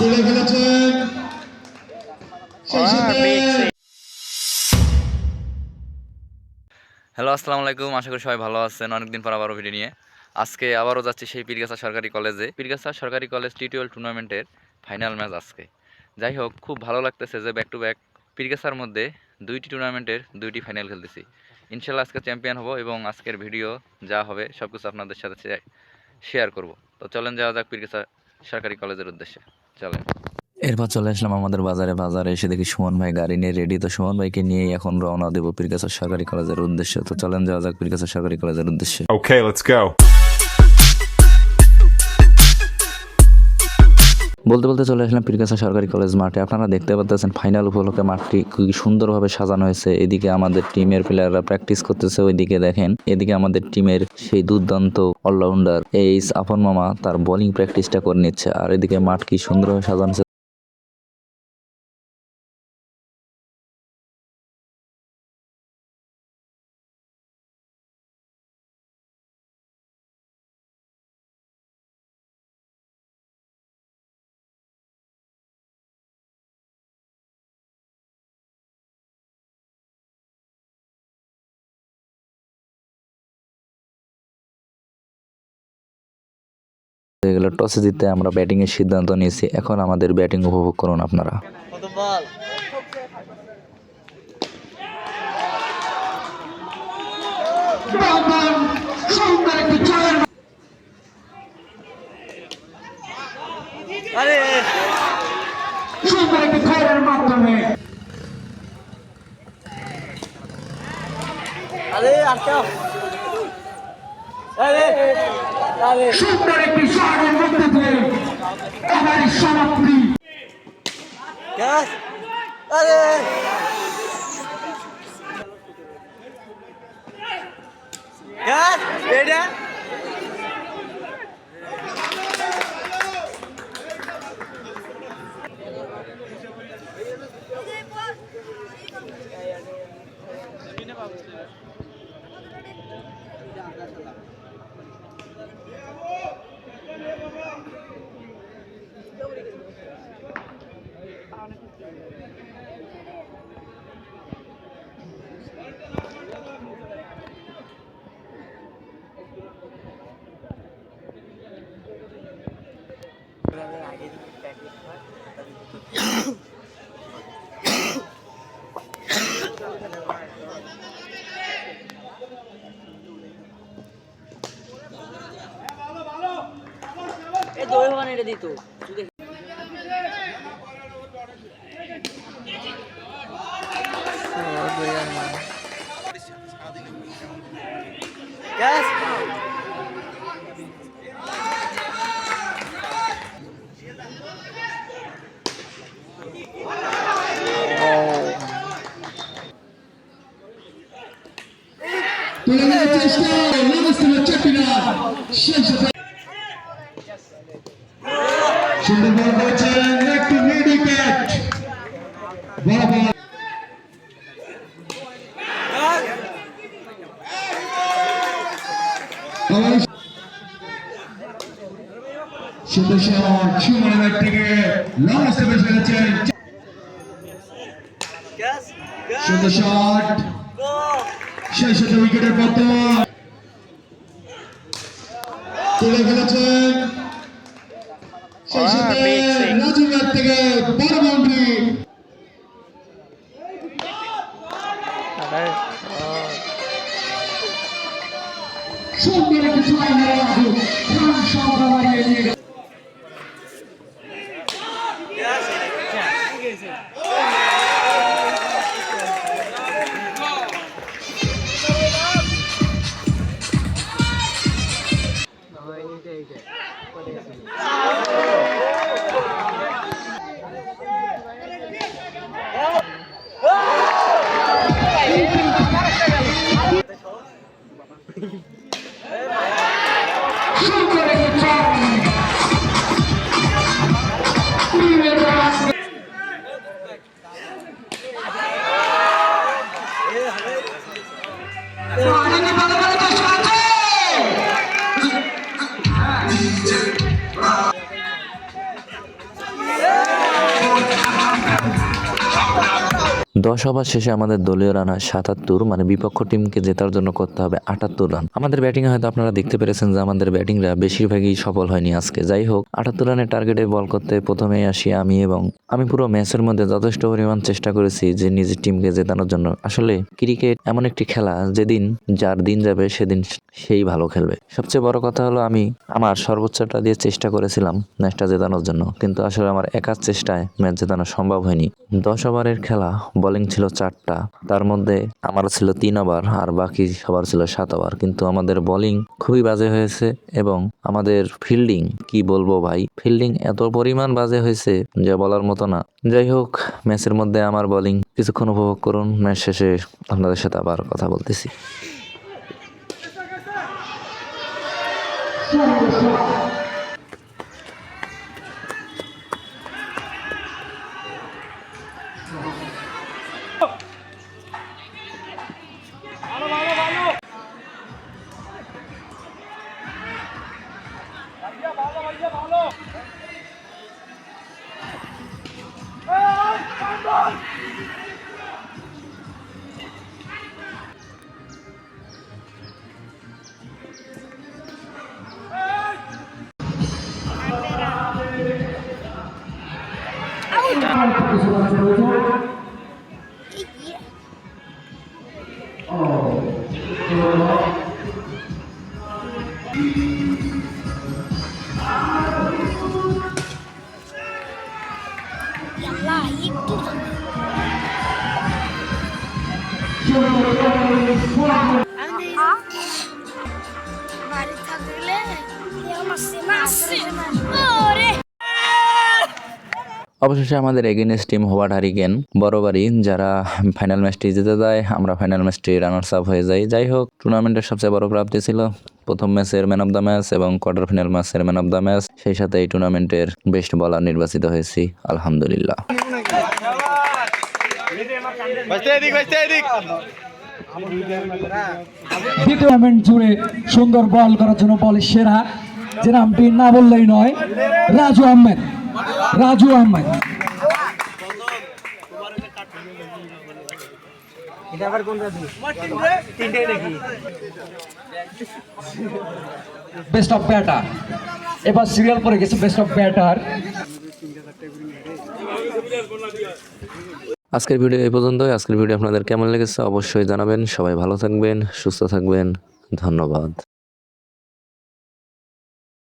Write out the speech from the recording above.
তুলে ফেলেছেন। হ্যালো, আসসালামু আলাইকুম। আশা করি সবাই ভালো আছেন। অনেকদিন পর আবারও ভিডিও নিয়ে আজকে আবারও যাচ্ছি সেই পীরগাছা সরকারি কলেজে। পীরগাছা সরকারি কলেজ টি12 টুর্নামেন্টের ফাইনাল ম্যাচ আজকে। যাই হোক, খুব ভালো লাগতেছে যে ব্যাক টু ব্যাক পীরগাছার মধ্যে দুইটি টুর্নামেন্টের দুইটি ফাইনাল খেলতেছি। ইনশাল্লাহ আজকে চ্যাম্পিয়ন হব এবং আজকের ভিডিও যা হবে সব কিছু আপনাদের সাথে শেয়ার করব। তো চলেন যাওয়া যাক পীরগাছা সরকারি কলেজের উদ্দেশ্যে। চলেন। এরপর চলে আসলাম আমাদের বাজারে এসে দেখি সুমন ভাই গাড়ি নিয়ে রেডি। তো সুমন ভাইকে নিয়েই এখন রওনা দেবো পীরগাছা সরকারি কলেজের উদ্দেশ্যে। তো চলেন যাওয়া যাক পীরগাছা সরকারি কলেজের উদ্দেশ্যে। Okay, let's go. বলতে বলতে চলে আসলাম পীরগাছা সরকারি কলেজ মাঠে। আপনারা দেখতে পাচ্ছেন ফাইনাল উপলক্ষে মাঠটি খুবই সুন্দরভাবে সাজানো হয়েছে। এদিকে আমাদের টিমের প্লেয়াররা প্র্যাকটিস করতেছে, ওইদিকে দেখেন এদিকে আমাদের টিমের সেই দুর্দান্ত অলরাউন্ডার এইস আপন মামা তার বোলিং প্র্যাকটিসটা করে নিচ্ছে। আর এদিকে মাঠ কি সুন্দরভাবে সাজানো হয়েছে। এগুলো টসে জিতে আমরা ব্যাটিং এর সিদ্ধান্ত নিয়েছি। এখন আমাদের ব্যাটিং উপভোগ করুন আপনারা। সুন্দর একটি শটের মধ্যে দিয়ে এবারে সমাপ্তি। তুলে নেওয়ার চেষ্টা, লাগাচ্ছিল চাপিনা, শেষ সুন্দর বল করেছেন, একটি মিড উইকেট। বড় বল সুন্দর শট, সুমনের ব্যাট থেকে লং স্টেপে ফেলেছেন। সুন্দর শট, শেষ হতে উইকেটের পতন। তুলে ফেলেছেন শেষ হতে রাজু ব্যাট থেকে বড় বাউন্ডারি। সুন্দর একটি ছয় মেরে রাজু রান সংখ্যা বাড়িয়ে নিয়ে গেল। সুন্দর একটি ছয়। 10 ওভার শেষে আমাদের দলীয় রান হয় 77, মানে বিপক্ষ টিমকে জেতার জন্য করতে হবে 78 রান। আমাদের ব্যাটিংয়ে হয়তো আপনারা দেখতে পেরেছেন যে আমাদের ব্যাটিংরা বেশিরভাগই সফল হয়নি আজকে। যাই হোক, 78 রানের টার্গেটে বল করতে প্রথমেই আসি আমি, এবং আমি পুরো ম্যাচের মধ্যে যথেষ্ট পরিমাণ চেষ্টা করেছি যে নিজের টিমকে জেতানোর জন্য। আসলে ক্রিকেট এমন একটি খেলা, যেদিন যার দিন যাবে সেদিন সেই ভালো খেলবে। সবচেয়ে বড় কথা হলো আমি আমার সর্বোচ্চটা দিয়ে চেষ্টা করেছিলাম ম্যাচটা জেতানোর জন্য, কিন্তু আসলে আমার একার চেষ্টায় ম্যাচ জেতানো সম্ভব হয়নি। 10 ওভারের খেলা, বোলিং ছিল 4টা, তার মধ্যে আমার ছিল 3 ওভার আর বাকি সবার ছিল 7 ওভার। কিন্তু আমাদের বোলিং খুবই বাজে হয়েছে এবং আমাদের ফিল্ডিং কি বলবো ভাই, ফিল্ডিং এত পরিমাণ বাজে হয়েছে যে বলার মতো না। যাই হোক, ম্যাচের মধ্যে আমার বোলিং কিছুক্ষণ উপভোগ করুন, ম্যাচ শেষে আপনাদের সাথে আবার কথা বলতেছি। Yalla, itu. বাড়ি থাকলে মাসে ওরে অবশেষে আমাদের এগেইনস্ট টিম হোয়ার্ড হারিকেন বরাবরই, যারা ফাইনাল ম্যাচটি জিতে যায়, আমরা ফাইনাল ম্যাচটি রানার্স আপ হয়ে যাই। যাই হোক, টুর্নামেন্টের সবচেয়ে বড় প্রাপ্তি ছিল প্রথম ম্যাচের ম্যান অফ দ্য ম্যাচ এবং কোয়ার্টার ফাইনাল ম্যাচের ম্যান অফ দ্য ম্যাচ। সেই সাথে এই টুর্নামেন্টের বেস্ট বোলার নির্বাচিত হয়েছি, আলহামদুলিল্লাহ। দ্বিতীয় টুর্নামেন্ট জুড়ে সুন্দর বল করার জন্য বলের সেরা, যে নামটি না বললেই নয়, Raju Ahmed. Raju Ahmed best of batter, এবার সিরিয়াল পরে গেছে বেস্ট অফ ব্যাটার। আজকের ভিডিও এই পর্যন্তই। আজকের ভিডিও আপনাদের কেমন লেগেছে অবশ্যই জানাবেন। সবাই ভালো থাকবেন, সুস্থ থাকবেন, ধন্যবাদ।